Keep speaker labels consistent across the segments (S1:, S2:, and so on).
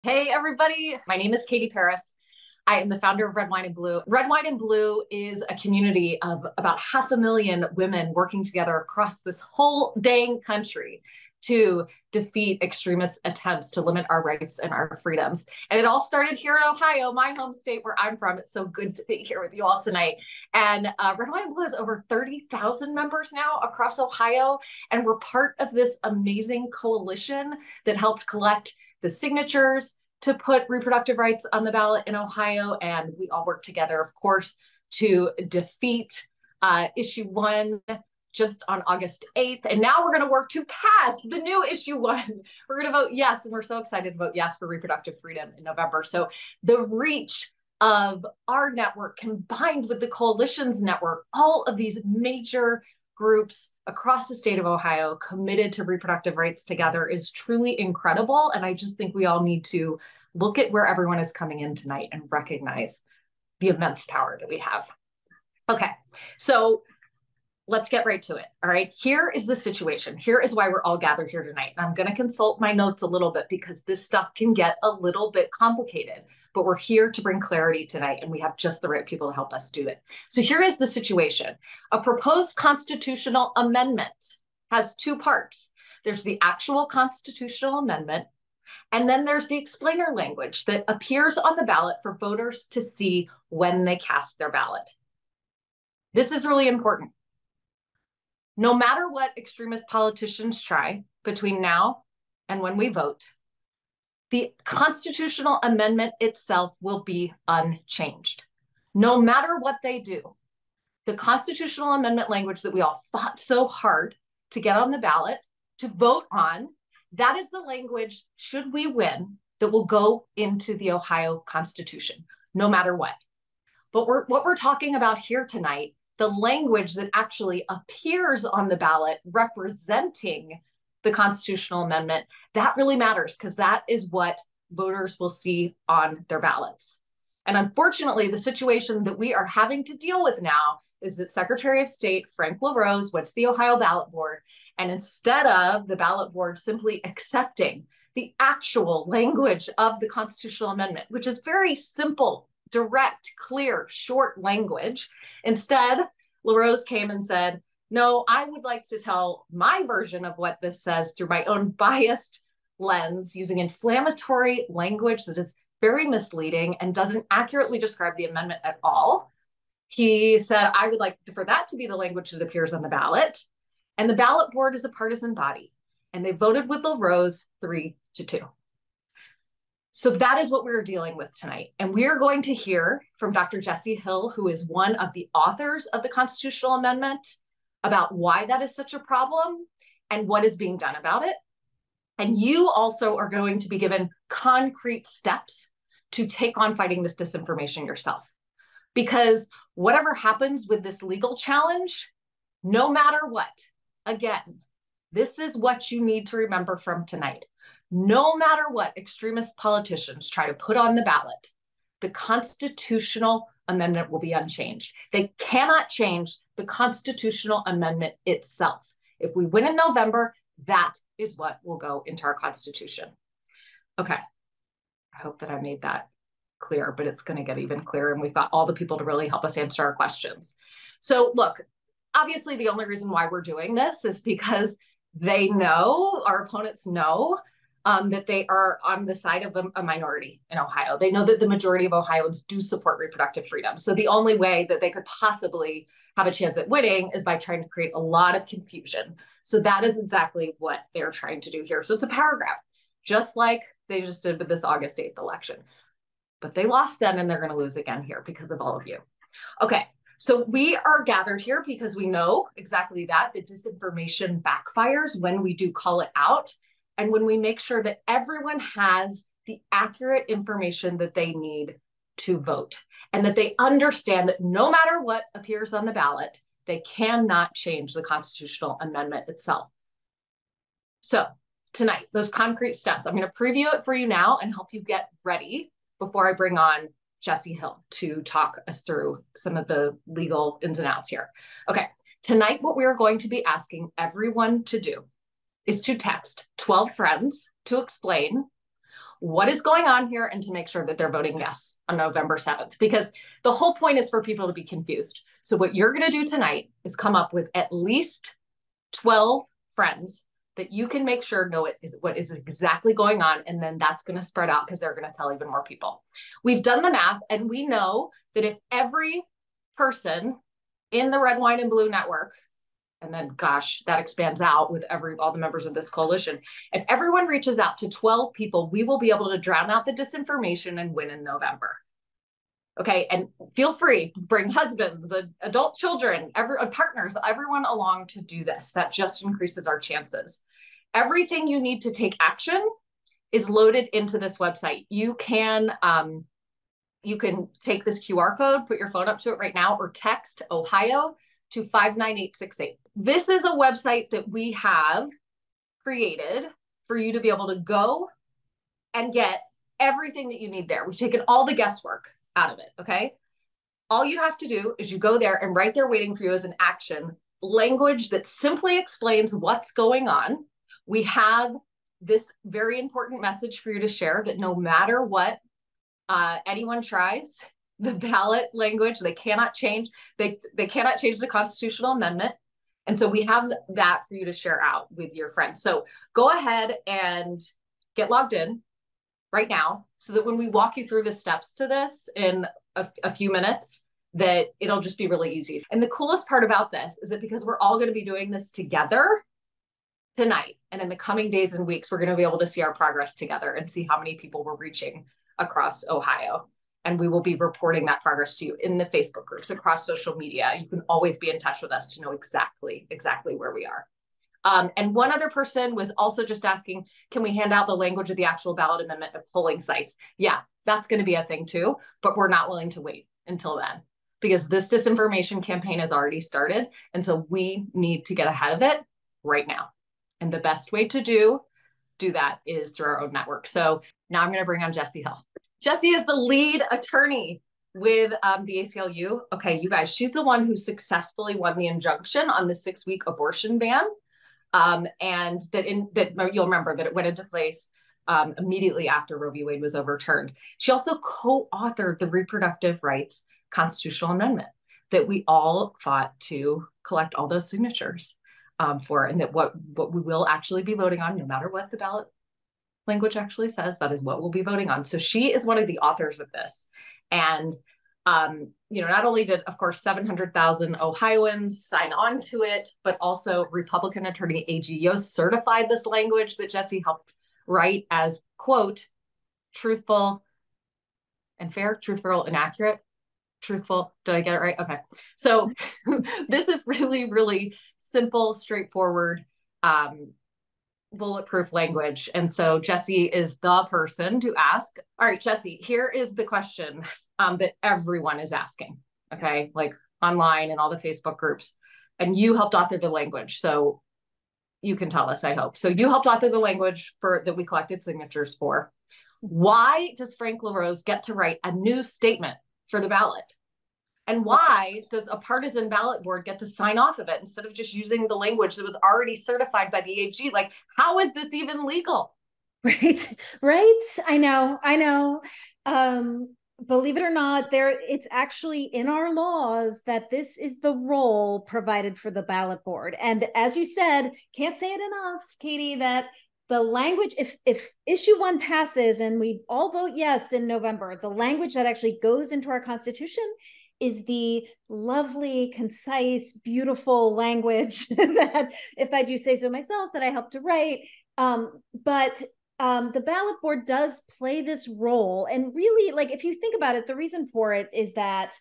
S1: Hey, everybody. My name is Katie Paris. I am the founder of Red, Wine, and Blue. Red, Wine, and Blue is a community of about 500,000 women working together across this whole dang country to defeat extremist attempts to limit our rights and our freedoms. And it all started here in Ohio, my home state where I'm from. It's so good to be here with you all tonight. And Red, Wine, and Blue has over 30,000 members now across Ohio. And we're part of this amazing coalition that helped collect the signatures to put reproductive rights on the ballot in Ohio. And we all work together, of course, to defeat issue 1 just on August 8th. And now we're going to work to pass the new issue 1. We're going to vote yes. And we're so excited to vote yes for reproductive freedom in November. So the reach of our network combined with the coalition's network, all of these major groups across the state of Ohio committed to reproductive rights together is truly incredible. And I just think we all need to look at where everyone is coming in tonight and recognize the immense power that we have. Okay, so let's get right to it. All right, here is the situation. Here is why we're all gathered here tonight. And I'm going to consult my notes a little bit because this stuff can get a little bit complicated, but we're here to bring clarity tonight and we have just the right people to help us do it. So here is the situation. A proposed constitutional amendment has 2 parts. There's the actual constitutional amendment, and then there's the explainer language that appears on the ballot for voters to see when they cast their ballot. This is really important. No matter what extremist politicians try between now and when we vote, the constitutional amendment itself will be unchanged. No matter what they do, the constitutional amendment language that we all fought so hard to get on the ballot, to vote on, that is the language, should we win, that will go into the Ohio Constitution, no matter what. But what we're talking about here tonight, the language that actually appears on the ballot representing the constitutional amendment, that really matters because that is what voters will see on their ballots. And unfortunately, the situation that we are having to deal with now is that Secretary of State Frank LaRose went to the Ohio ballot board, and instead of the ballot board simply accepting the actual language of the constitutional amendment, which is very simple, direct, clear, short language, instead, LaRose came and said, no, I would like to tell my version of what this says through my own biased lens using inflammatory language that is very misleading and doesn't accurately describe the amendment at all. He said, I would like for that to be the language that appears on the ballot. And the ballot board is a partisan body. And they voted with LaRose 3-2. So that is what we're dealing with tonight. And we are going to hear from Dr. Jesse Hill, who is one of the authors of the constitutional amendment, about why that is such a problem and what is being done about it. And you also are going to be given concrete steps to take on fighting this disinformation yourself. Because whatever happens with this legal challenge, no matter what, again, this is what you need to remember from tonight. No matter what extremist politicians try to put on the ballot, the constitutional amendment will be unchanged. They cannot change the constitutional amendment itself. If we win in November, that is what will go into our Constitution. Okay, I hope that I made that clear, but it's going to get even clearer, and we've got all the people to really help us answer our questions. So look, obviously the only reason why we're doing this is because they know, our opponents know, that they are on the side of a minority in Ohio. They know that the majority of Ohioans do support reproductive freedom. So the only way that they could possibly have a chance at winning is by trying to create a lot of confusion. So that is exactly what they're trying to do here. So it's a paragraph, just like they just did with this August 8th election. But they lost then, and they're going to lose again here because of all of you. Okay, so we are gathered here because we know exactly that disinformation backfires when we do call it out. And when we make sure that everyone has the accurate information that they need to vote, and that they understand that no matter what appears on the ballot, they cannot change the constitutional amendment itself. So tonight, those concrete steps, I'm going to preview it for you now and help you get ready before I bring on Jesse Hill to talk us through some of the legal ins and outs here. Okay, tonight what we're going to be asking everyone to do is to text 12 friends to explain what is going on here and to make sure that they're voting yes on November 7th, because the whole point is for people to be confused. So what you're going to do tonight is come up with at least 12 friends that you can make sure know what is exactly going on. And then that's going to spread out because they're going to tell even more people. We've done the math and we know that if every person in the Red, Wine, and Blue network, and then gosh, that expands out with all the members of this coalition. If everyone reaches out to 12 people, we will be able to drown out the disinformation and win in November. Okay, and feel free, bring husbands, adult children, partners, everyone along to do this. That just increases our chances. Everything you need to take action is loaded into this website. You can take this QR code, put your phone up to it right now, or text Ohio to 59868. This is a website that we have created for you to be able to go and get everything that you need there. We've taken all the guesswork out of it, okay? All you have to do is you go there and right there waiting for you as an action, language that simply explains what's going on. We have this very important message for you to share that no matter what anyone tries, the ballot language, they cannot change. They cannot change the constitutional amendment. And so we have that for you to share out with your friends. So go ahead and get logged in right now so that when we walk you through the steps to this in a few minutes, that it'll just be really easy. And the coolest part about this is that because we're all going to be doing this together tonight and in the coming days and weeks, we're going to be able to see our progress together and see how many people we're reaching across Ohio. And we will be reporting that progress to you in the Facebook groups, across social media. You can always be in touch with us to know exactly where we are. And one other person was also just asking, can we hand out the language of the actual ballot amendment at polling sites? Yeah, that's going to be a thing too, but we're not willing to wait until then because this disinformation campaign has already started. And so we need to get ahead of it right now. And the best way to do that is through our own network. So now I'm going to bring on Jessie Hill. Jessie is the lead attorney with the ACLU. Okay, you guys, she's the one who successfully won the injunction on the 6-week abortion ban. And that you'll remember that it went into place immediately after Roe v. Wade was overturned. She also co-authored the reproductive rights constitutional amendment that we all fought to collect all those signatures for, and that what we will actually be voting on, no matter what the ballot language actually says, that is what we'll be voting on. So she is one of the authors of this. And not only did, of course, 700,000 Ohioans sign on to it, but also Republican Attorney A.G. Yost certified this language that Jessie helped write as, quote, truthful and fair, truthful and accurate, truthful. Did I get it right? Okay. So this is really, really simple, straightforward, bulletproof language. And so Jessie is the person to ask. All right, Jessie, here is the question that everyone is asking, okay? Like online and all the Facebook groups. And you helped author the language. So you can tell us, I hope. So you helped author the language that we collected signatures for. Why does Frank LaRose get to write a new statement for the ballot? And why does a partisan ballot board get to sign off of it instead of just using the language that was already certified by the AG? Like, how is this even legal?
S2: Right. I know. Believe it or not, it's actually in our laws that this is the role provided for the ballot board. And as you said, can't say it enough, Katie, that the language, if issue 1 passes and we all vote yes in November, the language that actually goes into our Constitution is the lovely, concise, beautiful language that, if I do say so myself, that I helped to write. But the ballot board does play this role. And really, like, if you think about it, the reason for it is that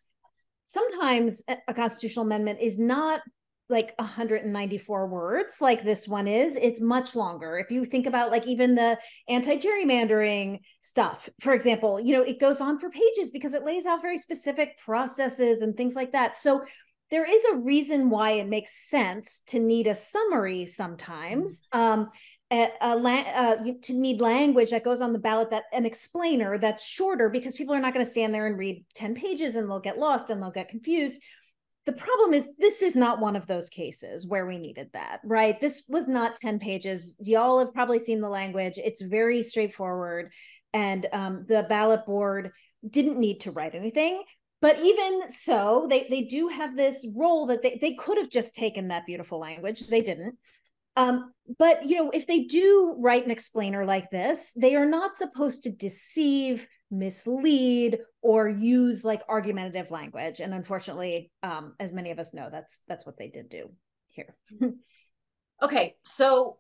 S2: sometimes a constitutional amendment is not like 194 words like this one is. It's much longer. If you think about like even the anti-gerrymandering stuff, for example, it goes on for pages because it lays out very specific processes and things like that. So there is a reason why it makes sense to need a summary sometimes, to need language that goes on the ballot, that an explainer that's shorter, because people are not going to stand there and read 10 pages and they'll get lost and they'll get confused. The problem is this is not one of those cases where we needed that, right? This was not 10 pages. Y'all have probably seen the language. It's very straightforward. and the ballot board didn't need to write anything. But even so, they do have this role that they could have just taken that beautiful language. They didn't. But if they do write an explainer like this, they are not supposed to deceive, mislead, or use like argumentative language. And unfortunately, as many of us know, that's what they did do here.
S1: Okay, so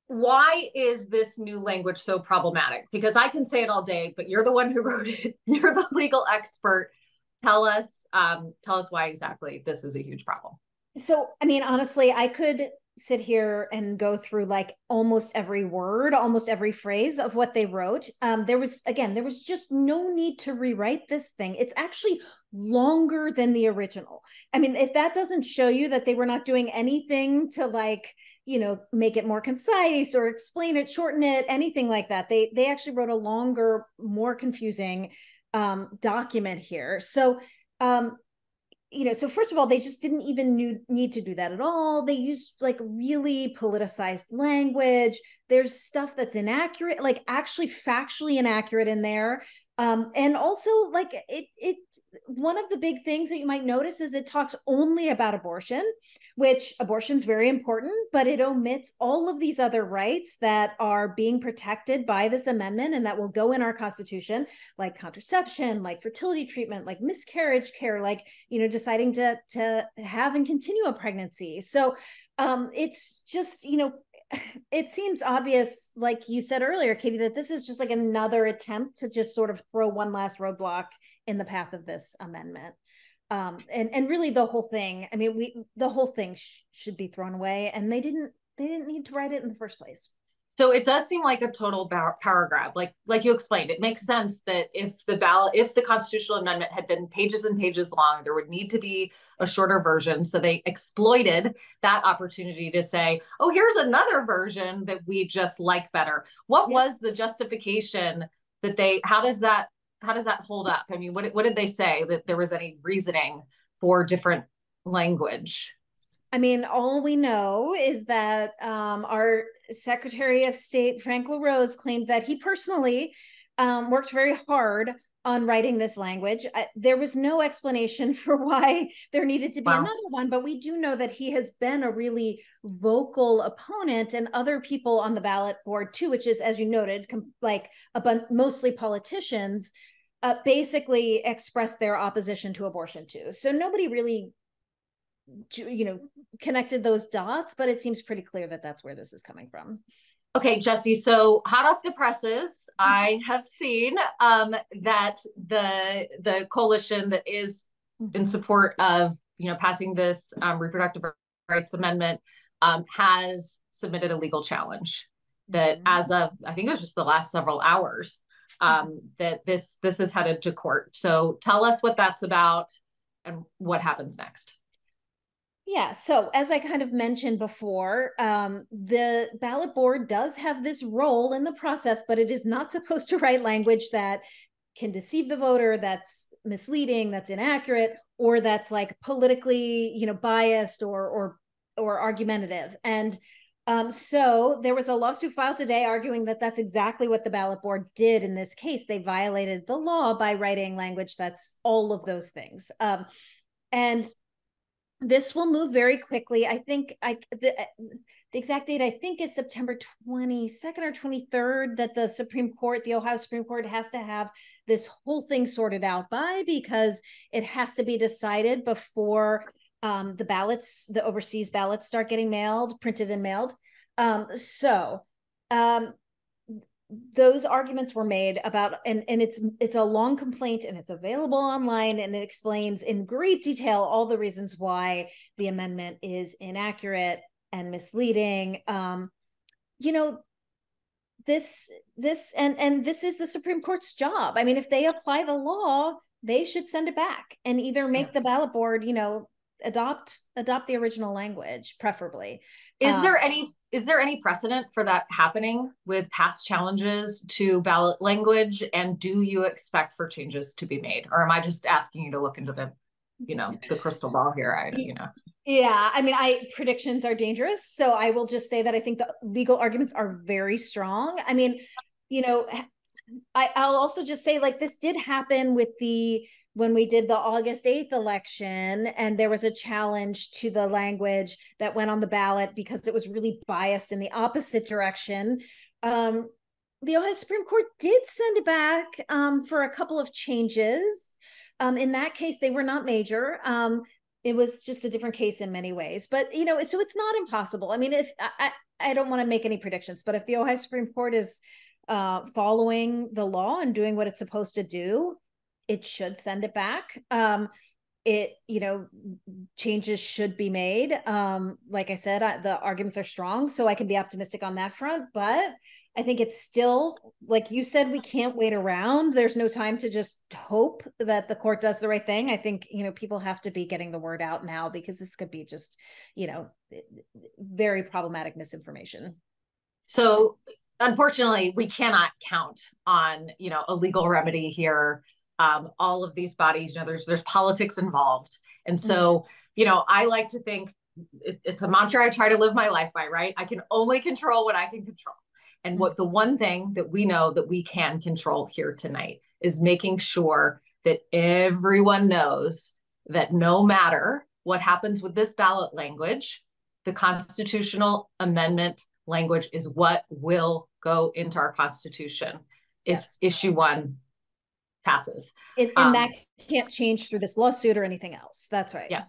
S1: why is this new language so problematic? Because I can say it all day, but you're the one who wrote it. You're the legal expert. Tell us why exactly this is a huge problem.
S2: So, I mean, honestly, I could sit here and go through like almost every word, almost every phrase of what they wrote. There was just no need to rewrite this thing. It's actually longer than the original. I mean, if that doesn't show you that they were not doing anything to like, make it more concise or explain it, shorten it, anything like that, they actually wrote a longer, more confusing document here. So, so first of all, they just didn't even need to do that at all. They used like really politicized language. There's stuff that's inaccurate, like actually factually inaccurate in there. And also like it one of the big things that you might notice is it talks only about abortion, which abortion's very important, but it omits all of these other rights that are being protected by this amendment and that will go in our Constitution, like contraception, like fertility treatment, like miscarriage care, like, deciding to have and continue a pregnancy. So it's just, it seems obvious, like you said earlier, Katie, that this is just like another attempt to just sort of throw one last roadblock in the path of this amendment. And really the whole thing, I mean, the whole thing should be thrown away, and they didn't need to write it in the first place.
S1: So it does seem like a total power grab. Like you explained, it makes sense that if the constitutional amendment had been pages and pages long, there would need to be a shorter version. So they exploited that opportunity to say, oh, here's another version that we just like better. What was the justification that how does that hold up? I mean, what did they say, that there was any reasoning for different language?
S2: I mean, all we know is that our Secretary of State, Frank LaRose, claimed that he personally worked very hard on writing this language. There was no explanation for why there needed to be another one, but we do know that he has been a really vocal opponent, and other people on the ballot board too, which is, as you noted, like mostly politicians, basically expressed their opposition to abortion too. So nobody really connected those dots, but it seems pretty clear that that's where this is coming from.
S1: Okay, Jesse, so hot off the presses, I have seen that the coalition that is in support of passing this reproductive rights amendment has submitted a legal challenge that as of, I think it was just the last several hours, that this is headed to court. So tell us what that's about and what happens next.
S2: Yeah, so as I kind of mentioned before, the ballot board does have this role in the process, but it is not supposed to write language that can deceive the voter, that's misleading, that's inaccurate, or that's like politically, biased or argumentative. And so there was a lawsuit filed today arguing that that's exactly what the ballot board did in this case. They violated the law by writing language that's all of those things. And this will move very quickly. I think the exact date, I think, is September 22nd or 23rd that the Ohio Supreme Court has to have this whole thing sorted out by, because it has to be decided before the overseas ballots start getting printed and mailed. Those arguments were made about, and it's a long complaint, and it's available online, and it explains in great detail all the reasons why the amendment is inaccurate and misleading. This is the Supreme Court's job. I mean, if they apply the law, they should send it back and either make the ballot board, adopt the original language, preferably.
S1: Is there any precedent for that happening with past challenges to ballot language? And do you expect for changes to be made? Or am I just asking you to look into the crystal ball here?
S2: Yeah, I mean, predictions are dangerous. So I will just say that I think the legal arguments are very strong. I mean, I'll also just say, like, this did happen with when we did the August 8th election, and there was a challenge to the language that went on the ballot because it was really biased in the opposite direction. The Ohio Supreme Court did send it back for a couple of changes. In that case, they were not major. It was just a different case in many ways, but so it's not impossible. I mean, if I don't want to make any predictions, but if the Ohio Supreme Court is following the law and doing what it's supposed to do, it should send it back. Changes should be made. Like I said, the arguments are strong, so I can be optimistic on that front, but I think it's still, like you said, we can't wait around. There's no time to just hope that the court does the right thing. I think, people have to be getting the word out now, because this could be just, very problematic misinformation.
S1: So unfortunately, we cannot count on, a legal remedy here. All of these bodies, there's politics involved. And so, I like to think it's a mantra I try to live my life by, right? I can only control what I can control. And what the one thing that we know that we can control here tonight is making sure that everyone knows that no matter what happens with this ballot language, the constitutional amendment language is what will go into our Constitution if issue 1 passes.
S2: And that can't change through this lawsuit or anything else. That's right.
S1: Yeah,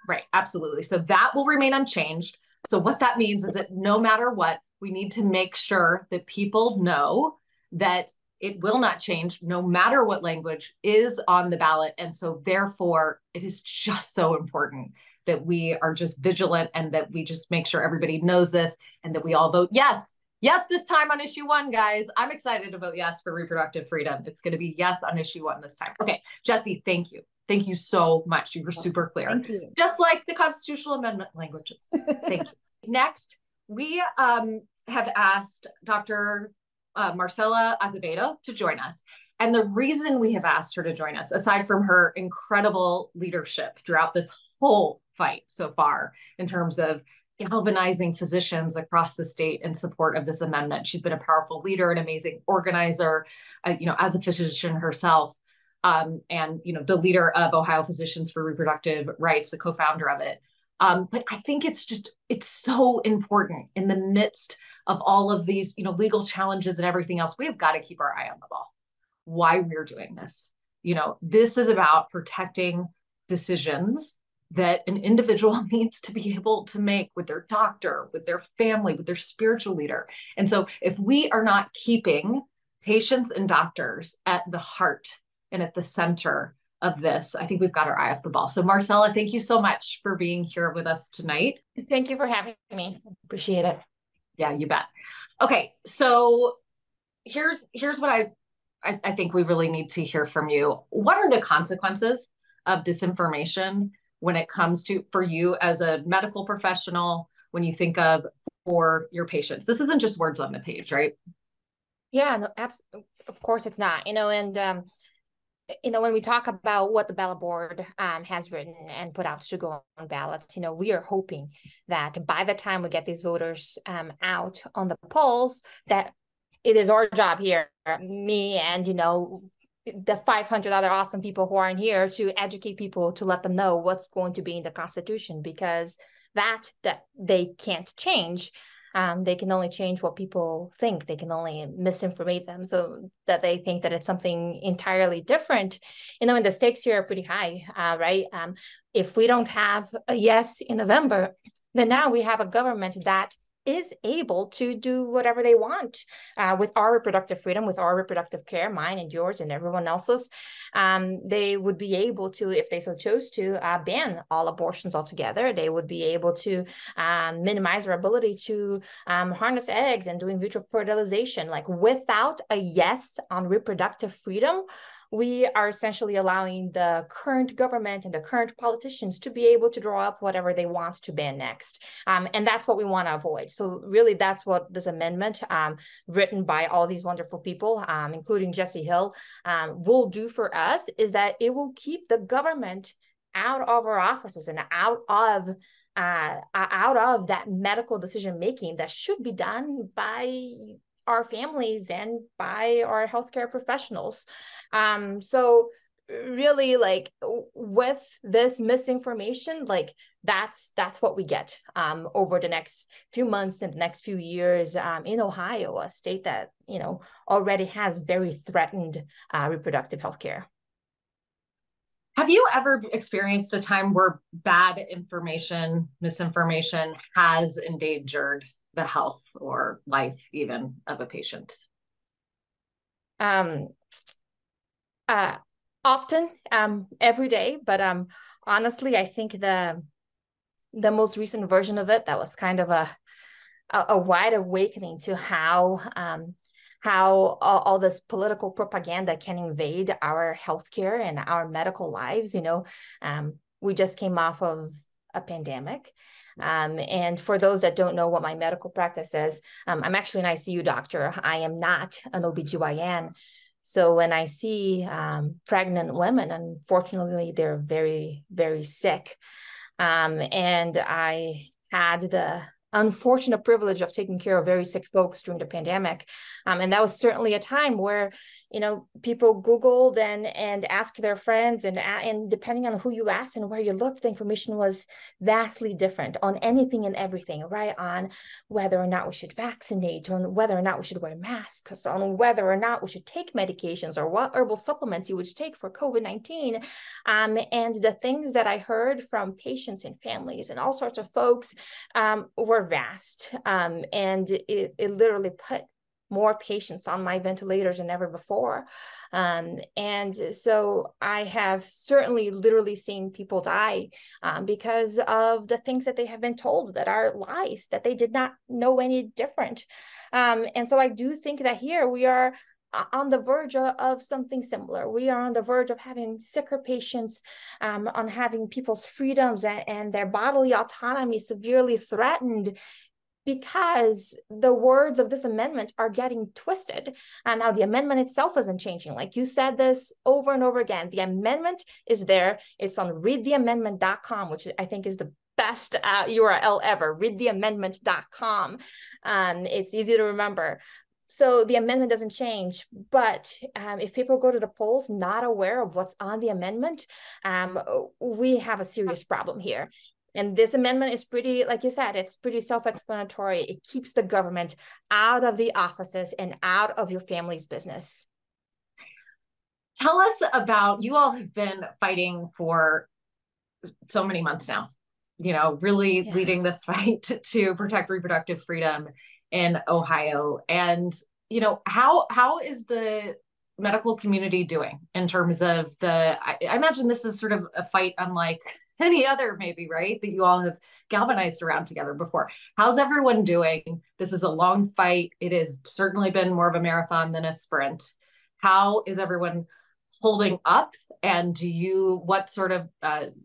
S1: right. Absolutely. So that will remain unchanged. So what that means is that no matter what, we need to make sure that people know that it will not change no matter what language is on the ballot. And so therefore, it is just so important that we are just vigilant and that we just make sure everybody knows this and that we all vote yes. Yes, this time on issue 1, guys. I'm excited to vote yes for reproductive freedom. It's going to be yes on issue 1 this time. Okay, Jesse, thank you. Thank you so much. You were super clear.
S2: Thank you.
S1: Just like the constitutional amendment languages. Thank you. Next, we have asked Dr. Marcela Azevedo to join us. And the reason we have asked her to join us, aside from her incredible leadership throughout this whole fight so far, in terms of galvanizing physicians across the state in support of this amendment, she's been a powerful leader, an amazing organizer, as a physician herself, and the leader of Ohio Physicians for Reproductive Rights, the co-founder of it. But I think it's so important in the midst of all of these, legal challenges and everything else. We have got to keep our eye on the ball. Why we're doing this. This is about protecting decisions that an individual needs to be able to make with their doctor, with their family, with their spiritual leader. And so if we are not keeping patients and doctors at the heart and at the center of this, I think we've got our eye off the ball. So Marcela, thank you so much for being here with us tonight.
S3: Thank you for having me. Appreciate it.
S1: Yeah, you bet. Okay, so here's what I think we really need to hear from you. What are the consequences of disinformation when it comes to, for you as a medical professional, when you think of for your patients? This isn't just words on the page, right?
S3: Yeah, no, of course it's not, and when we talk about what the ballot board has written and put out to go on ballots, we are hoping that by the time we get these voters out on the polls, that it is our job here, me and, the 500 other awesome people who are in here, to educate people, to let them know what's going to be in the Constitution, because that they can't change. They can only change what people think. They can only misinformate them so that they think that it's something entirely different. And the stakes here are pretty high, right? If we don't have a yes in November, then now we have a government that is able to do whatever they want with our reproductive freedom, with our reproductive care, mine and yours and everyone else's. They would be able to, if they so chose to, ban all abortions altogether. They would be able to minimize our ability to harness eggs and do in vitro fertilization. Like, without a yes on reproductive freedom, we are essentially allowing the current government and the current politicians to be able to draw up whatever they want to ban next. And that's what we want to avoid. So really, that's what this amendment, written by all these wonderful people, including Jesse Hill, will do for us, is that it will keep the government out of our offices and out of that medical decision making that should be done by our families and by our healthcare professionals. So really, like, with this misinformation, like that's what we get over the next few months and the next few years in Ohio, a state that, you know, already has very threatened reproductive health care.
S1: Have you ever experienced a time where bad information, misinformation has endangered the health or life even of a patient?
S3: Often, every day, but honestly, I think the most recent version of it that was kind of a wide awakening to how all this political propaganda can invade our healthcare and our medical lives. You know, we just came off of a pandemic. And for those that don't know what my medical practice is, I'm actually an ICU doctor. I am not an OBGYN. So when I see pregnant women, unfortunately, they're very, very sick. And I had the unfortunate privilege of taking care of very sick folks during the pandemic. And that was certainly a time where, you know, people Googled and asked their friends, and depending on who you asked and where you looked, the information was vastly different on anything and everything, right? On whether or not we should vaccinate, on whether or not we should wear masks, on whether or not we should take medications, or what herbal supplements you would take for COVID-19. And the things that I heard from patients and families and all sorts of folks were vast. And it literally put more patients on my ventilators than ever before. And so I have certainly literally seen people die because of the things that they have been told that are lies, that they did not know any different. And so I do think that here we are on the verge of something similar. We are on the verge of having sicker patients, on having people's freedoms and their bodily autonomy severely threatened, because the words of this amendment are getting twisted. And now the amendment itself isn't changing. Like you said this over and over again, the amendment is there. It's on readtheamendment.com, which I think is the best URL ever, readtheamendment.com. It's easy to remember. So the amendment doesn't change, but if people go to the polls not aware of what's on the amendment, we have a serious problem here. And this amendment is pretty, like you said, it's pretty self-explanatory. It keeps the government out of the offices and out of your family's business.
S1: Tell us about, you all have been fighting for so many months now, you know, really leading this fight to protect reproductive freedom in Ohio. And, you know, how is the medical community doing in terms of I imagine this is sort of a fight unlike any other, maybe, right, that you all have galvanized around together before. How's everyone doing? This is a long fight. It has certainly been more of a marathon than a sprint. How is everyone holding up? And what sort of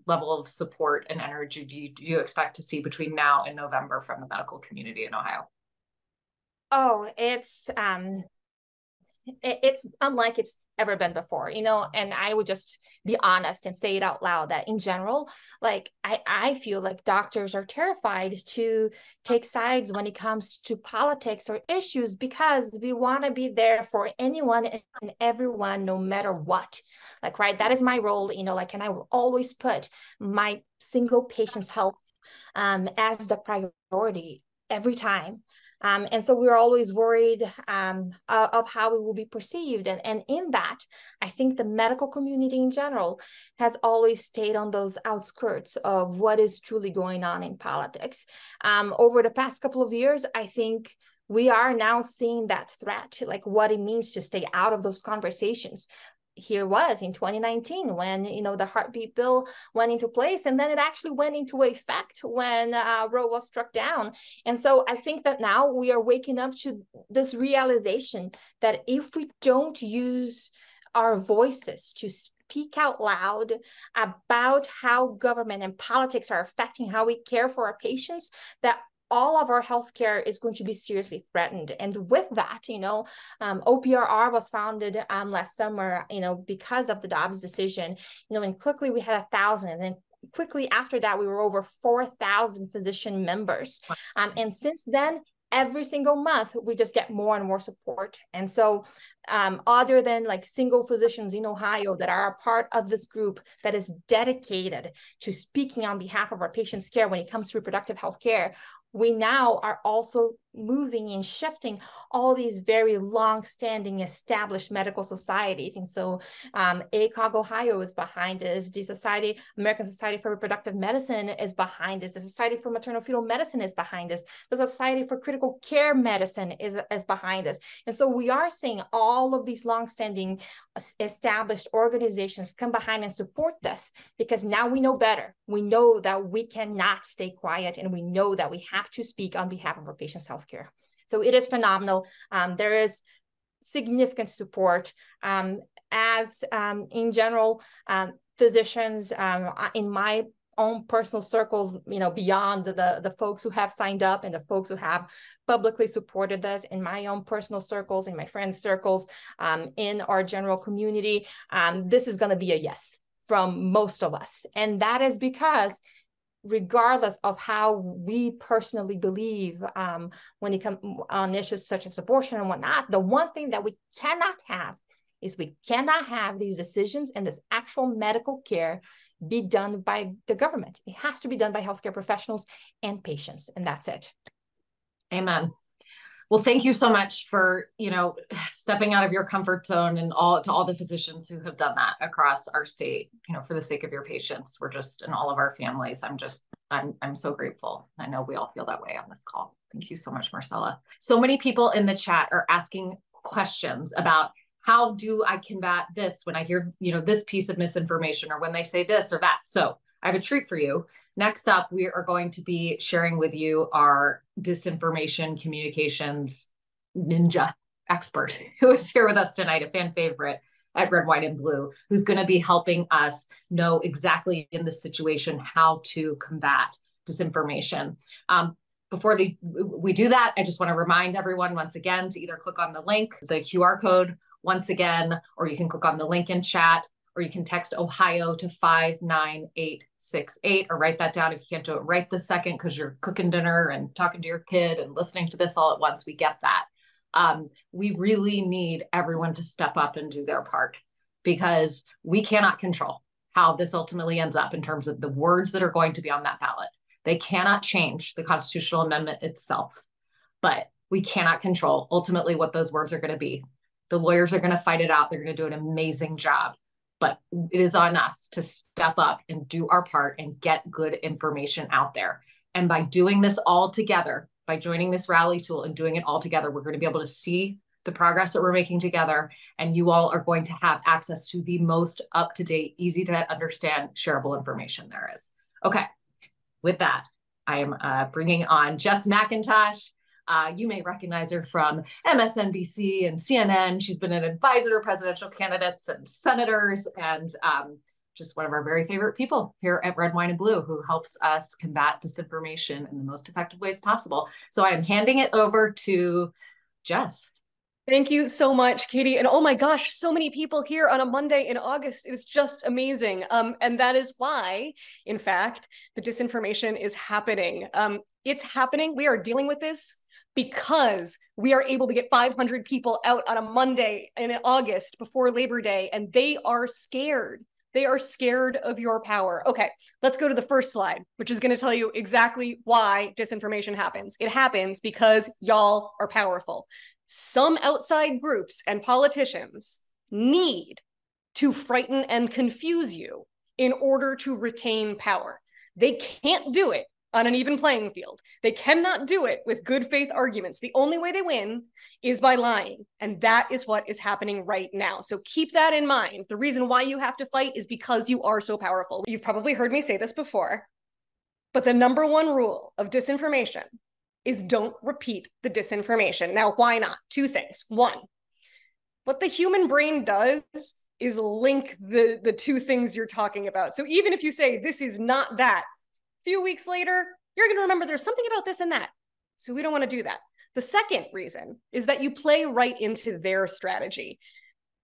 S1: level of support and energy do you expect to see between now and November from the medical community in Ohio?
S3: Oh, it's unlike it's ever been before, you know, and I would just be honest and say it out loud that in general, like I feel like doctors are terrified to take sides when it comes to politics or issues, because we want to be there for anyone and everyone, no matter what. Like, right, that is my role, you know, like, and I will always put my single patient's health as the priority every time. And so we're always worried of how we will be perceived. And in that, I think the medical community in general has always stayed on those outskirts of what is truly going on in politics. Over the past couple of years, I think we are now seeing that threat, like what it means to stay out of those conversations. Here was in 2019 when, you know, the heartbeat bill went into place, and then it actually went into effect when Roe was struck down. And so I think that now we are waking up to this realization that if we don't use our voices to speak out loud about how government and politics are affecting how we care for our patients, that all of our healthcare is going to be seriously threatened. And with that, you know, OPRR was founded last summer, you know, because of the Dobbs decision, you know, and quickly we had 1,000, and then quickly after that, we were over 4,000 physician members. And since then, every single month, we just get more and more support. And so other than like single physicians in Ohio that are a part of this group that is dedicated to speaking on behalf of our patients' care when it comes to reproductive health care, we now are also moving and shifting all these very long-standing established medical societies. And so ACOG Ohio is behind this, the American Society for Reproductive Medicine is behind this, the Society for Maternal-Fetal Medicine is behind this, the Society for Critical Care Medicine is behind this. And so we are seeing all of these long-standing established organizations come behind and support this, because now we know better. We know that we cannot stay quiet, and we know that we have to speak on behalf of our patients' healthcare. So it is phenomenal. There is significant support as in general, physicians in my own personal circles, beyond the folks who have signed up and the folks who have publicly supported this, in my own personal circles, in my friends' circles, in our general community, this is going to be a yes from most of us. And that is because regardless of how we personally believe when it comes on issues such as abortion and whatnot, the one thing that we cannot have is we cannot have these decisions and this actual medical care be done by the government. It has to be done by healthcare professionals and patients, and that's it.
S1: Amen. Well, thank you so much for, stepping out of your comfort zone, and to all the physicians who have done that across our state, for the sake of your patients. We're just, and all of our families, I'm so grateful. I know we all feel that way on this call. Thank you so much, Marcella. So many people in the chat are asking questions about, how do I combat this when I hear, this piece of misinformation, or when they say this or that? So I have a treat for you. Next up, we are going to be sharing with you our disinformation communications ninja expert who is here with us tonight, a fan favorite at Red, White, and Blue, who's going to be helping us know exactly in this situation how to combat disinformation. Before we do that, I just want to remind everyone once again to either click on the link, the QR code once again, or you can click on the link in chat, or you can text Ohio to 59868, or write that down if you can't do it right this second because you're cooking dinner and talking to your kid and listening to this all at once. We get that. We really need everyone to step up and do their part, because we cannot control how this ultimately ends up in terms of the words that are going to be on that ballot. They cannot change the constitutional amendment itself, but we cannot control ultimately what those words are going to be. The lawyers are going to fight it out. They're going to do an amazing job. But it is on us to step up and do our part and get good information out there. And by doing this all together, by joining this rally tool and doing it all together, we're going to be able to see the progress that we're making together. And you all are going to have access to the most up-to-date, easy to understand, shareable information there is. Okay, with that, I am bringing on Jess McIntosh. You may recognize her from MSNBC and CNN. She's been an advisor to presidential candidates and senators, and just one of our very favorite people here at Red, Wine, and Blue, who helps us combat disinformation in the most effective ways possible. So I am handing it over to Jess.
S4: Thank you so much, Katie. And oh my gosh, so many people here on a Monday in August. It is just amazing. And that is why, in fact, the disinformation is happening. It's happening. We are dealing with this because we are able to get 500 people out on a Monday in August before Labor Day, and they are scared. They are scared of your power. Okay, let's go to the first slide, which is going to tell you exactly why disinformation happens. It happens because y'all are powerful. Some outside groups and politicians need to frighten and confuse you in order to retain power. They can't do it on an even playing field. They cannot do it with good faith arguments. The only way they win is by lying. And that is what is happening right now. So keep that in mind. The reason why you have to fight is because you are so powerful. You've probably heard me say this before, but the number one rule of disinformation is don't repeat the disinformation. Now, why not? Two things. One, what the human brain does is link the two things you're talking about. So even if you say this is not that, a few weeks later, you're going to remember there's something about this and that. So we don't want to do that. The second reason is that you play right into their strategy.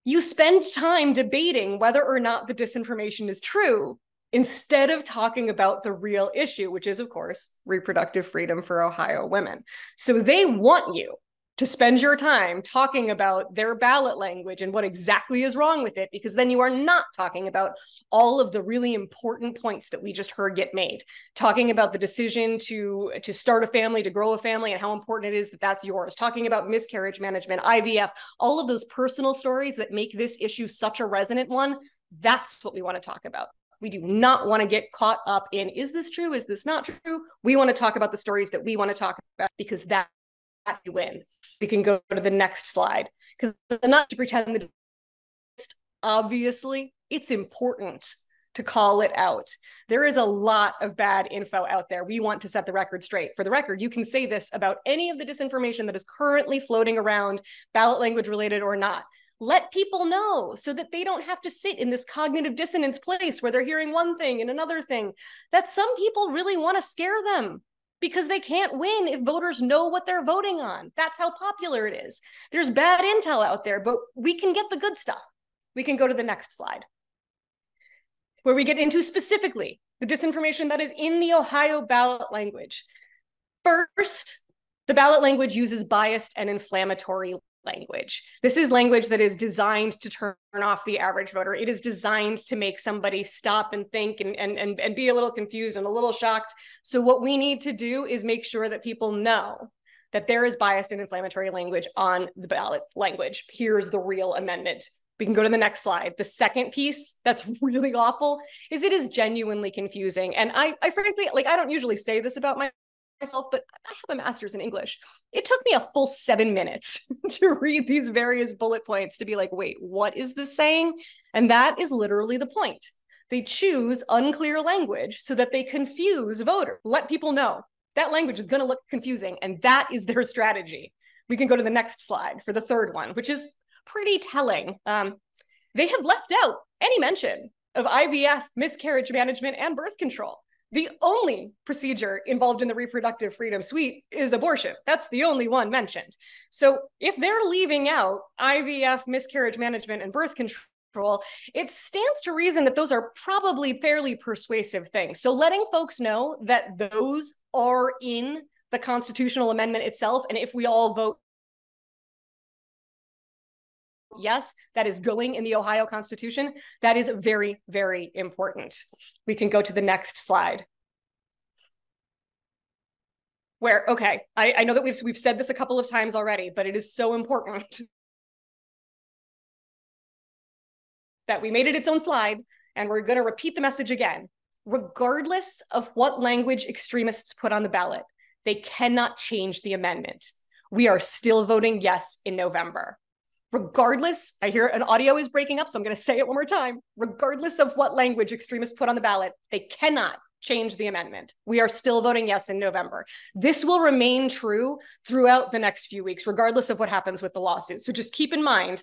S4: You spend time debating whether or not the disinformation is true, instead of talking about the real issue, which is, of course, reproductive freedom for Ohio women. So they want you to spend your time talking about their ballot language and what exactly is wrong with it, because then you are not talking about all of the really important points that we just heard get made, talking about the decision to start a family, to grow a family, and how important it is that that's yours, talking about miscarriage management, IVF, all of those personal stories that make this issue such a resonant one. That's what we want to talk about. We do not want to get caught up in, is this true? Is this not true? We want to talk about the stories that we want to talk about, because that you win. We can go to the next slide, because I'm not to pretend that obviously it's important to call it out. There is a lot of bad info out there. We want to set the record straight. For the record, you can say this about any of the disinformation that is currently floating around, ballot language related or not. Let people know so that they don't have to sit in this cognitive dissonance place where they're hearing one thing and another thing, that some people really want to scare them, because they can't win if voters know what they're voting on. That's how popular it is. There's bad intel out there, but we can get the good stuff. We can go to the next slide, where we get into specifically the disinformation that is in the Ohio ballot language. First, the ballot language uses biased and inflammatory language. This is language that is designed to turn off the average voter. It is designed to make somebody stop and think and be a little confused and a little shocked. So what we need to do is make sure that people know that there is biased and inflammatory language on the ballot language. Here's the real amendment. We can go to the next slide. The second piece that's really awful is it is genuinely confusing. And I frankly, like, I don't usually say this about myself, but I have a master's in English. It took me a full 7 minutes to read these various bullet points to be like, wait, what is this saying? And that is literally the point. They choose unclear language so that they confuse voters. Let people know that language is going to look confusing, and that is their strategy. We can go to the next slide for the third one, which is pretty telling. They have left out any mention of IVF, miscarriage management, and birth control. The only procedure involved in the reproductive freedom suite is abortion. That's the only one mentioned. So if they're leaving out IVF, miscarriage management, and birth control, it stands to reason that those are probably fairly persuasive things. So letting folks know that those are in the constitutional amendment itself, and if we all vote yes, that is going in the Ohio Constitution, that is very, very important. We can go to the next slide. Where, okay, I know that we've said this a couple of times already, but it is so important that we made it its own slide, and we're going to repeat the message again. Regardless of what language extremists put on the ballot, they cannot change the amendment. We are still voting yes in November. Regardless, I hear an audio is breaking up, so I'm going to say it one more time. Regardless of what language extremists put on the ballot, they cannot change the amendment. We are still voting yes in November. This will remain true throughout the next few weeks, regardless of what happens with the lawsuit. So just keep in mind,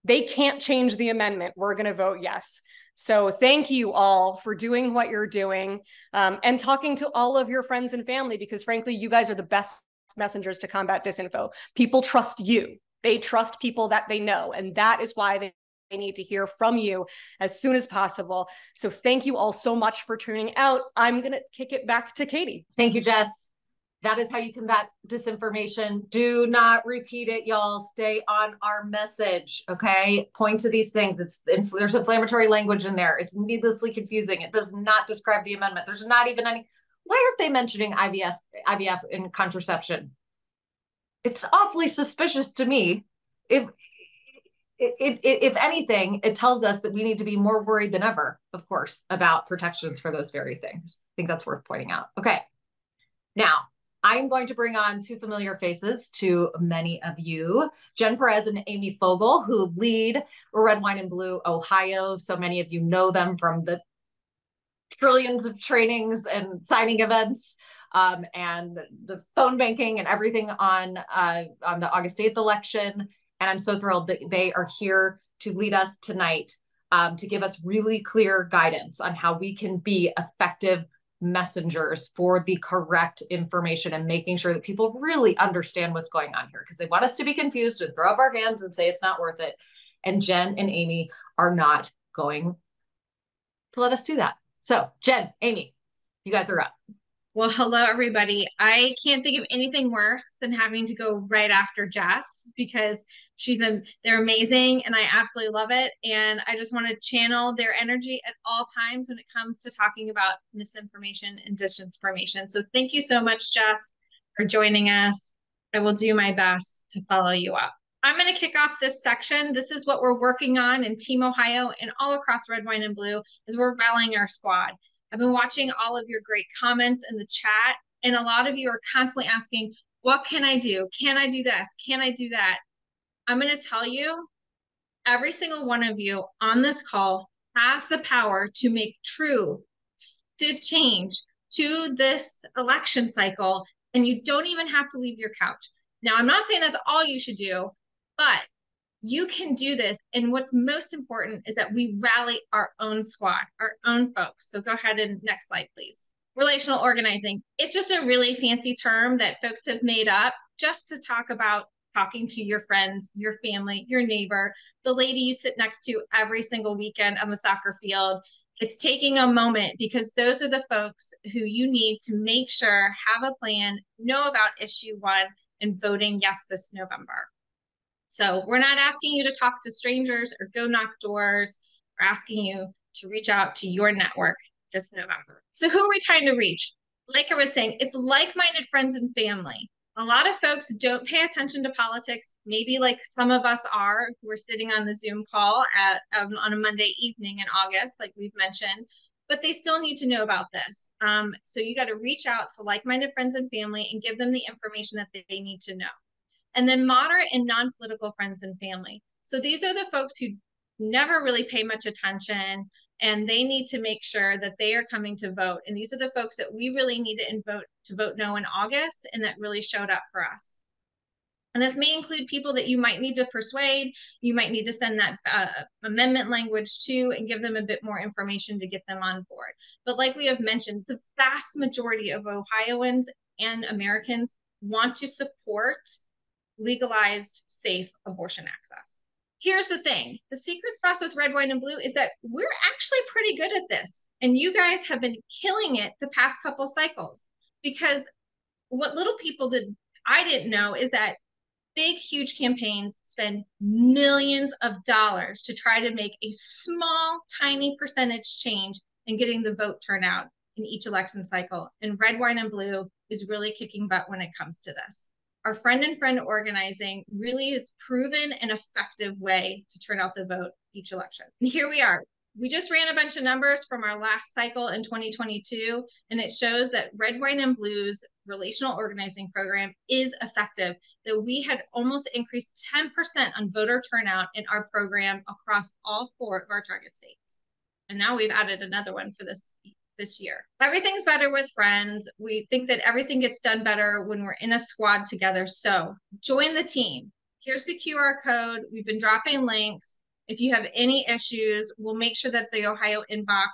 S4: they can't change the amendment. We're going to vote yes. So thank you all for doing what you're doing, and talking to all of your friends and family, because frankly, you guys are the best messengers to combat disinfo. People trust you. They trust people that they know, and that is why they need to hear from you as soon as possible. So thank you all so much for tuning out. I'm going to kick it back to Katie.
S1: Thank you, Jess. That is how you combat disinformation. Do not repeat it, y'all. Stay on our message, okay? Point to these things. There's inflammatory language in there. It's needlessly confusing. It does not describe the amendment. There's not even any. Why aren't they mentioning IVF in contraception? It's awfully suspicious to me. If anything, it tells us that we need to be more worried than ever, of course, about protections for those very things. I think that's worth pointing out. Okay. Now, I'm going to bring on two familiar faces to many of you, Jen Perez and Amy Fogel, who lead Red, Wine, and Blue Ohio. So many of you know them from the trillions of trainings and signing events, and the phone banking and everything on the August 8th election. And I'm so thrilled that they are here to lead us tonight, to give us really clear guidance on how we can be effective messengers for the correct information and making sure that people really understand what's going on here, because they want us to be confused and throw up our hands and say it's not worth it. And Jen and Amy are not going to let us do that. So Jen, Amy, you guys are up.
S5: Well, hello, everybody. I can't think of anything worse than having to go right after Jess because they're amazing and I absolutely love it. And I just want to channel their energy at all times when it comes to talking about misinformation and disinformation. So thank you so much, Jess, for joining us. I will do my best to follow you up. I'm going to kick off this section. This is what we're working on in Team Ohio and all across Red, Wine, and Blue as we're rallying our squad. I've been watching all of your great comments in the chat, and a lot of you are constantly asking, what can I do? Can I do this? Can I do that? I'm going to tell you, every single one of you on this call has the power to make true change to this election cycle, and you don't even have to leave your couch. Now, I'm not saying that's all you should do, but you can do this. And what's most important is that we rally our own squad, our own folks. So go ahead and next slide, please. Relational organizing. It's just a really fancy term that folks have made up just to talk about talking to your friends, your family, your neighbor, the lady you sit next to every single weekend on the soccer field. It's taking a moment because those are the folks who you need to make sure have a plan, know about issue 1, and voting yes this November. So we're not asking you to talk to strangers or go knock doors. We're asking you to reach out to your network this November. So who are we trying to reach? Like I was saying, it's like-minded friends and family. A lot of folks don't pay attention to politics, maybe like some of us are who are sitting on the Zoom call on a Monday evening in August, like we've mentioned, but they still need to know about this. So you got to reach out to like-minded friends and family and give them the information that they need to know. And then moderate and non-political friends and family. So these are the folks who never really pay much attention, and they need to make sure that they are coming to vote. And these are the folks that we really needed to vote no in August, and that really showed up for us. And this may include people that you might need to persuade. You might need to send that amendment language to and give them a bit more information to get them on board. But like we have mentioned, the vast majority of Ohioans and Americans want to support legalized, safe abortion access. Here's the thing. The secret sauce with Red, Wine, and Blue is that we're actually pretty good at this. And you guys have been killing it the past couple cycles. Because what little people I didn't know is that big, huge campaigns spend millions of dollars to try to make a small, tiny percentage change in getting the vote turnout in each election cycle. And Red, Wine, and Blue is really kicking butt when it comes to this. Our friend and friend organizing really is proven an effective way to turn out the vote each election. And here we are. We just ran a bunch of numbers from our last cycle in 2022, and it shows that Red, Wine, and Blue's relational organizing program is effective, that we had almost increased 10% on voter turnout in our program across all 4 of our target states. And now we've added another one for this year. Everything's better with friends. We think that everything gets done better when we're in a squad together. So join the team. Here's the QR code. We've been dropping links. If you have any issues, we'll make sure that the Ohio inbox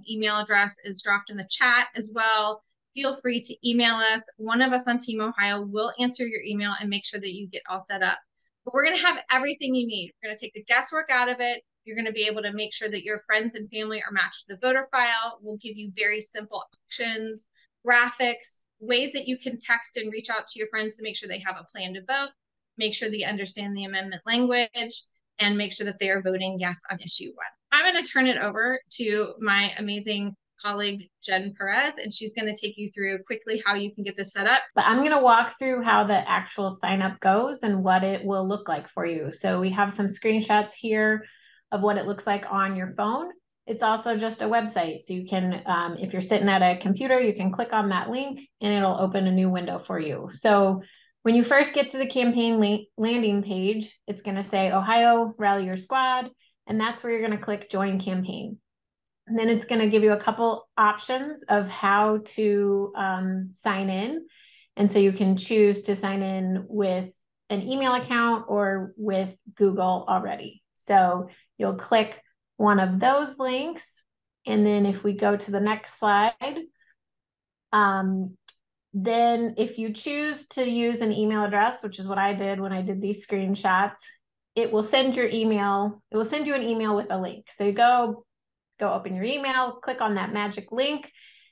S5: email address is dropped in the chat as well. Feel free to email us. One of us on Team Ohio will answer your email and make sure that you get all set up. But we're going to have everything you need. We're going to take the guesswork out of it. You're going to be able to make sure that your friends and family are matched to the voter file. We'll give you very simple actions, graphics, ways that you can text and reach out to your friends to make sure they have a plan to vote, make sure they understand the amendment language, and make sure that they are voting yes on issue 1. I'm going to turn it over to my amazing colleague, Jen Perez, and she's going to take you through quickly how you can get this set up.
S6: But I'm going to walk through how the actual sign up goes and what it will look like for you. So we have some screenshots here of what it looks like on your phone. It's also just a website. So you can, if you're sitting at a computer, you can click on that link and it'll open a new window for you. So when you first get to the campaign landing page, it's going to say Ohio, rally your squad. And that's where you're going to click join campaign. And then it's going to give you a couple options of how to sign in. And so you can choose to sign in with an email account or with Google already. So you'll click one of those links. And then if we go to the next slide, then if you choose to use an email address, which is what I did when I did these screenshots, it will send your email. It will send you an email with a link. So you go go open your email, click on that magic link,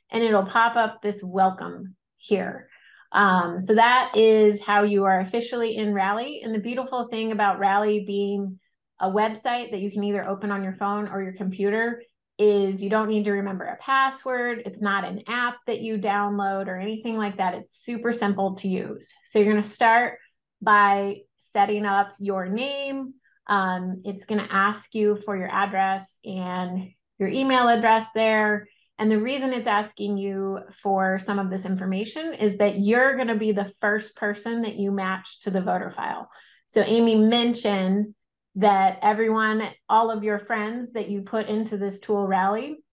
S6: and it'll pop up this welcome here. So that is how you are officially in Rally. And the beautiful thing about Rally being a website that you can either open on your phone or your computer is you don't need to remember a password. It's not an app that you download or anything like that. It's super simple to use. So you're going to start by setting up your name. It's going to ask you for your address and your email address there. And the reason it's asking you for some of this information is that you're going to be the first person that you match to the voter file. So Amy mentioned that everyone, all of your friends that you put into this tool Rally,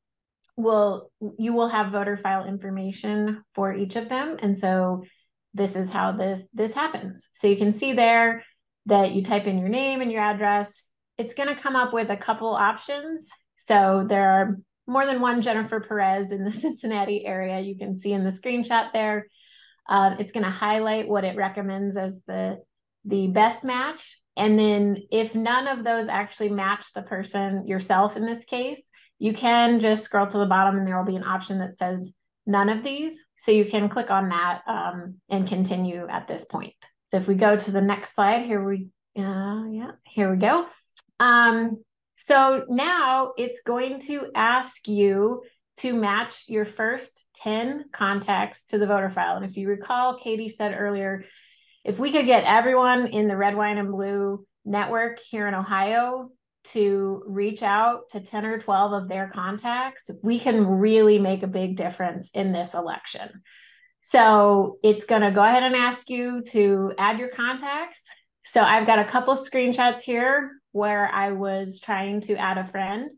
S6: you will have voter file information for each of them. And so this is how this happens. So you can see there that you type in your name and your address. It's going to come up with a couple options. So there are more than one Jennifer Perez in the Cincinnati area. You can see in the screenshot there. It's going to highlight what it recommends as the best match. And then if none of those actually match the person yourself in this case, you can just scroll to the bottom and there will be an option that says none of these. So you can click on that and continue at this point. So if we go to the next slide, here we go. So now it's going to ask you to match your first 10 contacts to the voter file. And if you recall, Katie said earlier, if we could get everyone in the Red, White, and Blue network here in Ohio to reach out to 10 or 12 of their contacts, we can really make a big difference in this election. So it's going to go ahead and ask you to add your contacts. So I've got a couple screenshots here where I was trying to add a friend.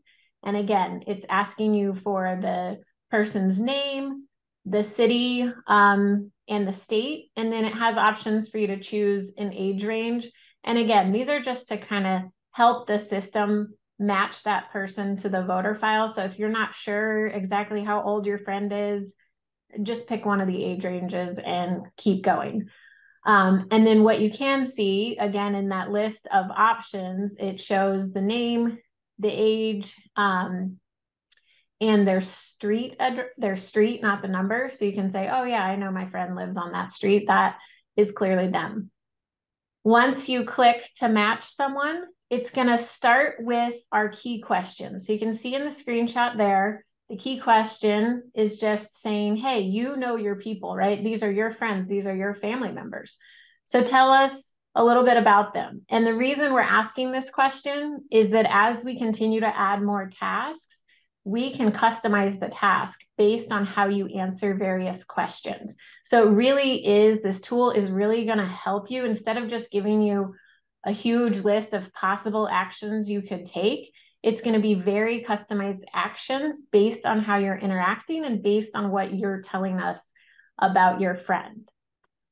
S6: And again, it's asking you for the person's name, the city, and the state. And then it has options for you to choose an age range. And again, these are just to kind of help the system match that person to the voter file. So if you're not sure exactly how old your friend is, just pick one of the age ranges and keep going. And then what you can see, again, in that list of options, it shows the name, the age, and their street, not the number. So you can say, oh yeah, I know my friend lives on that street. That is clearly them. Once you click to match someone, it's going to start with our key question. So you can see in the screenshot there, the key question is just saying, hey, you know your people, right? These are your friends. These are your family members. So tell us a little bit about them. And the reason we're asking this question is that as we continue to add more tasks, we can customize the task based on how you answer various questions. So it really is, this tool is really going to help you instead of just giving you a huge list of possible actions you could take. It's going to be very customized actions based on how you're interacting and based on what you're telling us about your friend.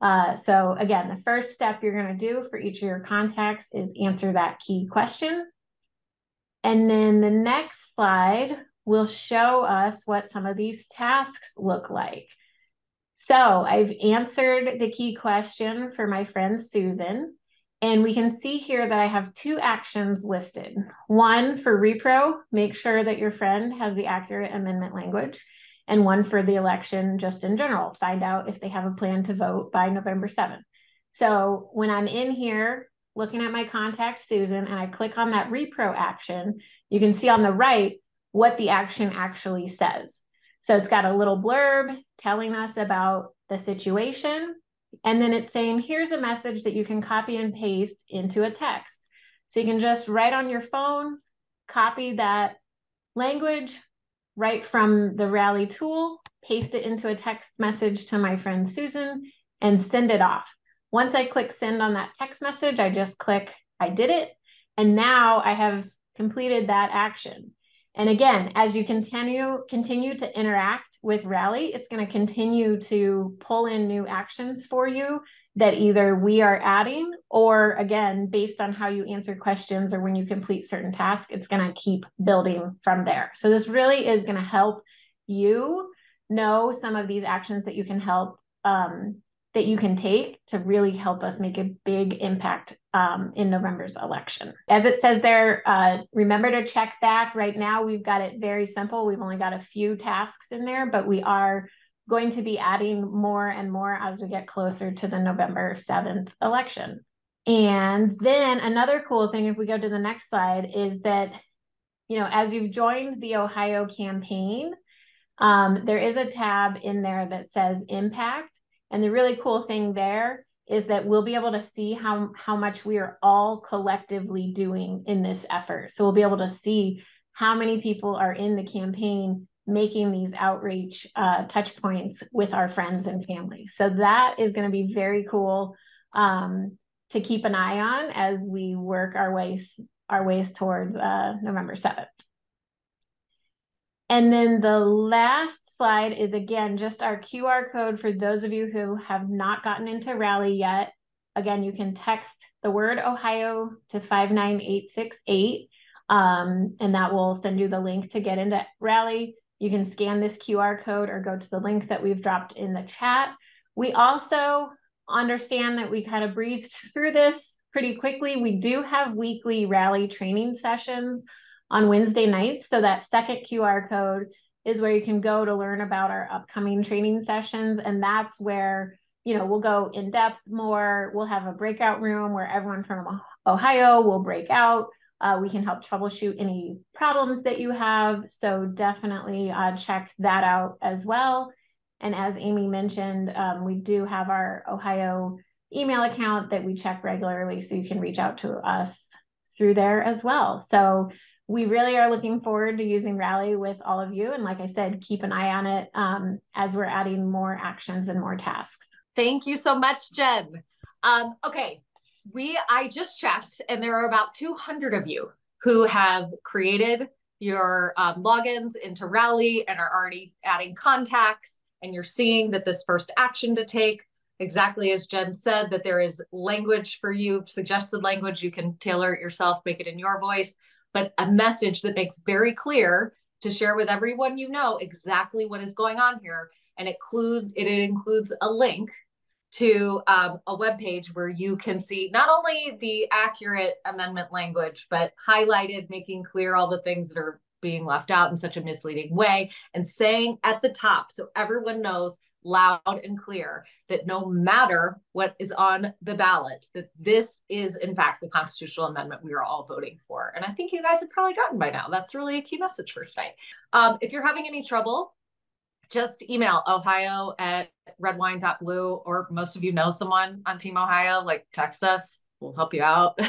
S6: So again, the first step you're going to do for each of your contacts is answer that key question. And then the next slide will show us what some of these tasks look like. So I've answered the key question for my friend Susan. And we can see here that I have two actions listed. One for Repro, make sure that your friend has the accurate amendment language. And one for the election just in general, find out if they have a plan to vote by November 7th. So when I'm in here looking at my contact Susan and I click on that Repro action, you can see on the right what the action actually says. So it's got a little blurb telling us about the situation. And then it's saying, here's a message that you can copy and paste into a text. So you can just write on your phone, copy that language right from the Rally tool, paste it into a text message to my friend Susan, and send it off. Once I click send on that text message, I just click, I did it. And now I have completed that action. And again, as you continue to interact with Rally, it's going to continue to pull in new actions for you that either we are adding or, again, based on how you answer questions or when you complete certain tasks, it's going to keep building from there. So this really is going to help you know some of these actions that you can help that you can take to really help us make a big impact in November's election. As it says there, remember to check back. Right now, we've got it very simple. We've only got a few tasks in there, but we are going to be adding more and more as we get closer to the November 7th election. And then another cool thing, if we go to the next slide, is that, as you've joined the Ohio campaign, there is a tab in there that says impact. And the really cool thing there is that we'll be able to see how much we are all collectively doing in this effort. So we'll be able to see how many people are in the campaign making these outreach touch points with our friends and family. So that is going to be very cool to keep an eye on as we work our ways towards November 7th. And then the last slide is, again, just our QR code for those of you who have not gotten into Rally yet. Again, you can text the word Ohio to 59868, and that will send you the link to get into Rally. You can scan this QR code or go to the link that we've dropped in the chat. We also understand that we kind of breezed through this pretty quickly. We do have weekly Rally training sessions on Wednesday nights. So that second QR code is where you can go to learn about our upcoming training sessions. And that's where, we'll go in depth more. We'll have a breakout room where everyone from Ohio will break out. We can help troubleshoot any problems that you have. So definitely check that out as well. And as Amy mentioned, we do have our Ohio email account that we check regularly. So you can reach out to us through there as well. So we really are looking forward to using Rally with all of you. And like I said, keep an eye on it as we're adding more actions and more tasks.
S1: Thank you so much, Jen. Okay, I just checked, and there are about 200 of you who have created your logins into Rally and are already adding contacts, and you're seeing that this first action to take, exactly as Jen said, that there is language for you, suggested language. You can tailor it yourself, make it in your voice, but a message that makes very clear to share with everyone exactly what is going on here. And it includes a link to a webpage where you can see not only the accurate amendment language, but highlighted, making clear all the things that are being left out in such a misleading way, and saying at the top, so everyone knows loud and clear, that no matter what is on the ballot, that this is in fact the constitutional amendment we are all voting for. And I think you guys have probably gotten by now. That's really a key message for tonight. If you're having any trouble, just email ohio@redwine.blue, or most of you know someone on Team Ohio, text us, we'll help you out.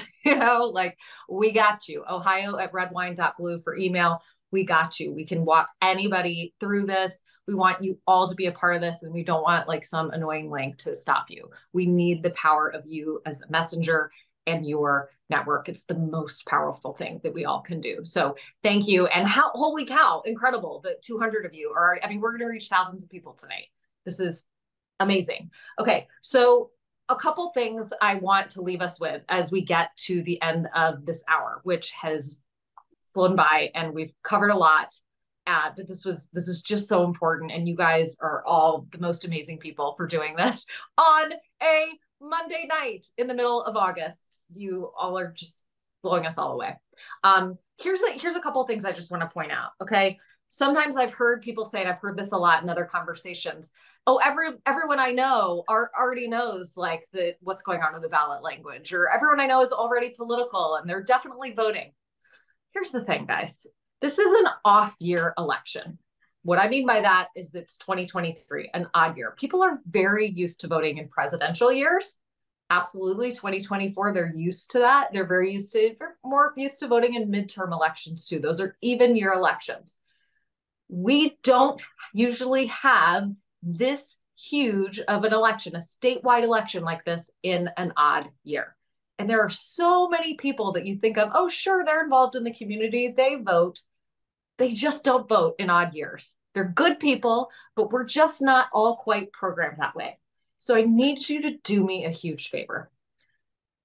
S1: We got you. ohio@redwine.blue for email. We got you. We can walk anybody through this. We want you all to be a part of this, and we don't want some annoying link to stop you. We need the power of you as a messenger and your network. It's the most powerful thing that we all can do. So thank you. And holy cow, incredible that 200 of you are, we're going to reach thousands of people tonight. This is amazing. Okay. So a couple things I want to leave us with as we get to the end of this hour, which has flown by and we've covered a lot. But this is just so important. And you guys are all the most amazing people for doing this on a Monday night in the middle of August. You all are just blowing us all away. Here's a couple of things I just want to point out. Okay. Sometimes I've heard people say, and I've heard this a lot in other conversations, everyone I know already knows what's going on with the ballot language, or everyone I know is already political and they're definitely voting. Here's the thing, guys. This is an off-year election. What I mean by that is it's 2023, an odd year. People are very used to voting in presidential years. Absolutely. 2024, they're used to that. They're more used to voting in midterm elections too. Those are even year elections. We don't usually have this huge of an election, a statewide election like this in an odd year. And there are so many people that you think of, oh, sure, they're involved in the community. They vote. They just don't vote in odd years. They're good people, but we're just not all quite programmed that way. So I need you to do me a huge favor,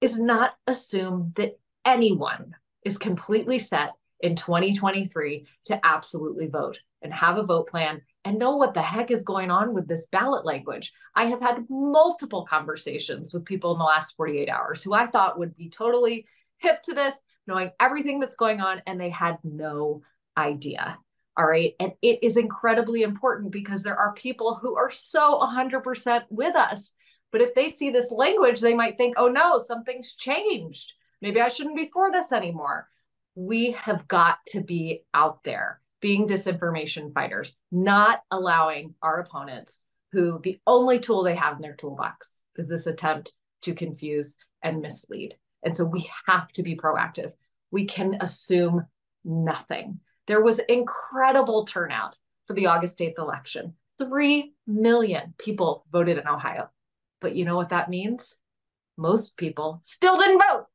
S1: is not assume that anyone is completely set in 2023 to absolutely vote and have a vote plan and know what the heck is going on with this ballot language. I have had multiple conversations with people in the last 48 hours who I thought would be totally hip to this, knowing everything that's going on, and they had no idea. All right. And it is incredibly important because there are people who are so 100% with us. But if they see this language, they might think, oh no, something's changed. Maybe I shouldn't be for this anymore. We have got to be out there being disinformation fighters, not allowing our opponents, who the only tool they have in their toolbox is this attempt to confuse and mislead. And so we have to be proactive. We can assume nothing. There was incredible turnout for the August 8th election. 3 million people voted in Ohio. But you know what that means? Most people still didn't vote,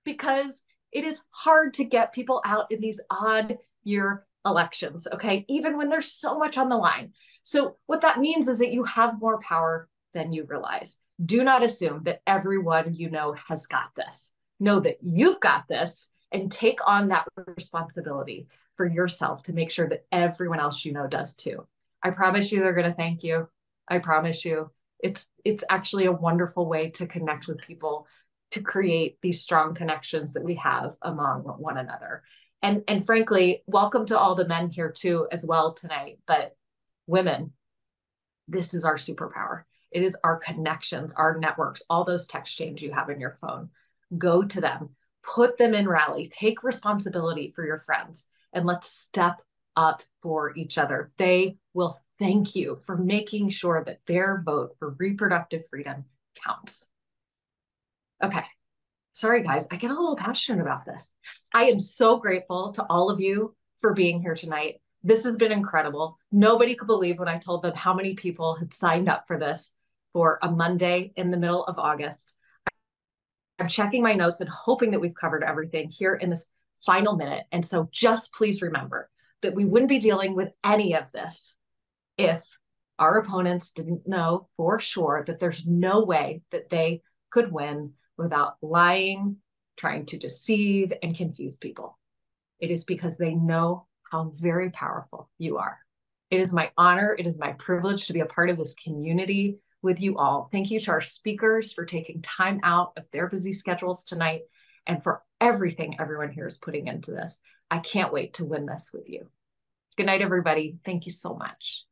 S1: because it is hard to get people out in these odd year elections, okay? Even when there's so much on the line. So what that means is that you have more power than you realize. Do not assume that everyone you know has got this. Know that you've got this and take on that responsibility for yourself to make sure that everyone else you know does too. I promise you they're going to thank you. I promise you. It's actually a wonderful way to connect with people, to create these strong connections that we have among one another. And frankly, welcome to all the men here too as well tonight. But women, this is our superpower. It is our connections, our networks, all those text chains you have in your phone. Go to them, put them in rally, take responsibility for your friends, and let's step up for each other. They will thank you for making sure that their vote for reproductive freedom counts. Okay. Sorry, guys, I get a little passionate about this. I am so grateful to all of you for being here tonight. This has been incredible. Nobody could believe when I told them how many people had signed up for this for a Monday in the middle of August. I'm checking my notes and hoping that we've covered everything here in this final minute. And so just please remember that we wouldn't be dealing with any of this if our opponents didn't know for sure that there's no way that they could win without lying, trying to deceive and confuse people. It is because they know how very powerful you are. It is my honor, it is my privilege to be a part of this community with you all. Thank you to our speakers for taking time out of their busy schedules tonight and for everything everyone here is putting into this. I can't wait to win this with you. Good night, everybody. Thank you so much.